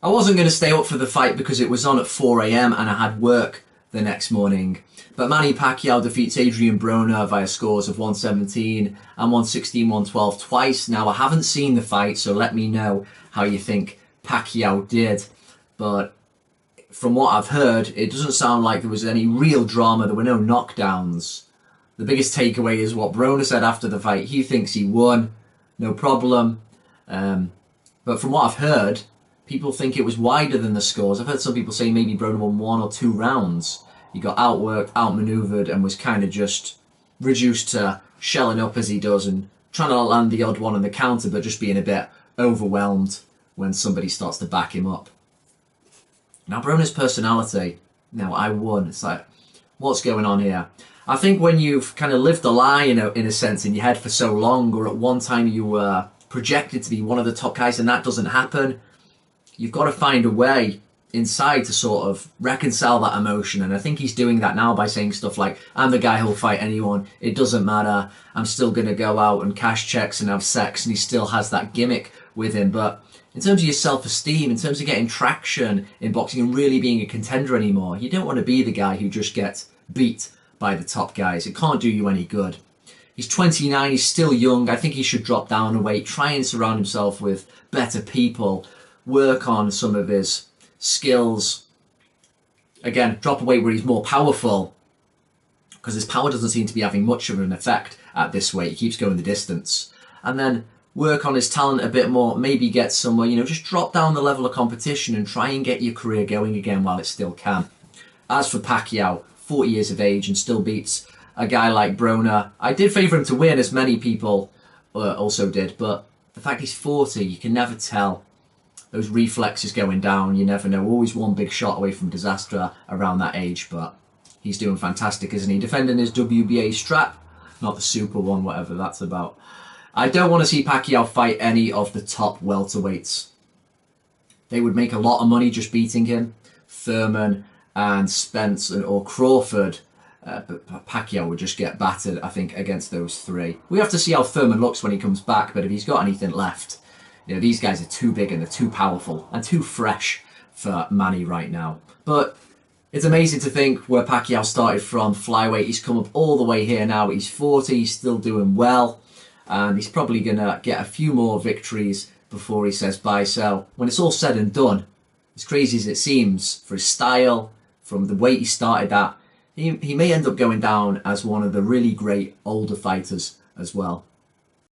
I wasn't going to stay up for the fight because it was on at 4 a.m. and I had work the next morning. But Manny Pacquiao defeats Adrien Broner via scores of 117 and 116-112 twice. Now, I haven't seen the fight, so let me know how you think Pacquiao did. But from what I've heard, it doesn't sound like there was any real drama. There were no knockdowns. The biggest takeaway is what Broner said after the fight. He thinks he won, no problem. But from what I've heard, people think it was wider than the scores. I've heard some people say maybe Broner won 1 or 2 rounds. He got outworked, outmaneuvered, and was kind of just reduced to shelling up as he does and trying to land the odd one on the counter, but just being a bit overwhelmed when somebody starts to back him up. Now, Broner's personality, now I won. It's like, what's going on here? I think when you've kind of lived a lie, in a sense, in your head for so long, or at one time you were projected to be one of the top guys and that doesn't happen, you've got to find a way inside to sort of reconcile that emotion. And I think he's doing that now by saying stuff like, I'm the guy who'll fight anyone, it doesn't matter, I'm still going to go out and cash checks and have sex, and he still has that gimmick with him. But in terms of your self-esteem, in terms of getting traction in boxing and really being a contender anymore, you don't want to be the guy who just gets beat by the top guys. It can't do you any good. He's 29, he's still young. I think he should drop down a weight, try and surround himself with better people, work on some of his skills. Again, drop a weight where he's more powerful, because his power doesn't seem to be having much of an effect at this weight. He keeps going the distance. And then work on his talent a bit more, maybe get somewhere, just drop down the level of competition and try and get your career going again while it still can. As for Pacquiao, 40 years of age and still beats a guy like Broner. I did favour him to win, as many people also did, but the fact he's 40, you can never tell. Those reflexes going down, you never know. Always one big shot away from disaster around that age, but he's doing fantastic, isn't he? Defending his WBA strap, not the super one, whatever that's about. I don't want to see Pacquiao fight any of the top welterweights. They would make a lot of money just beating him. Thurman and Spence or Crawford, but Pacquiao would just get battered, I think, against those three. We have to see how Thurman looks when he comes back, but if he's got anything left, these guys are too big and they're too powerful and too fresh for Manny right now. But it's amazing to think where Pacquiao started from flyweight. He's come up all the way here now. He's 40, he's still doing well, and he's probably going to get a few more victories before he says bye. So when it's all said and done, as crazy as it seems, for his style, from the weight he started at, he may end up going down as one of the really great older fighters as well.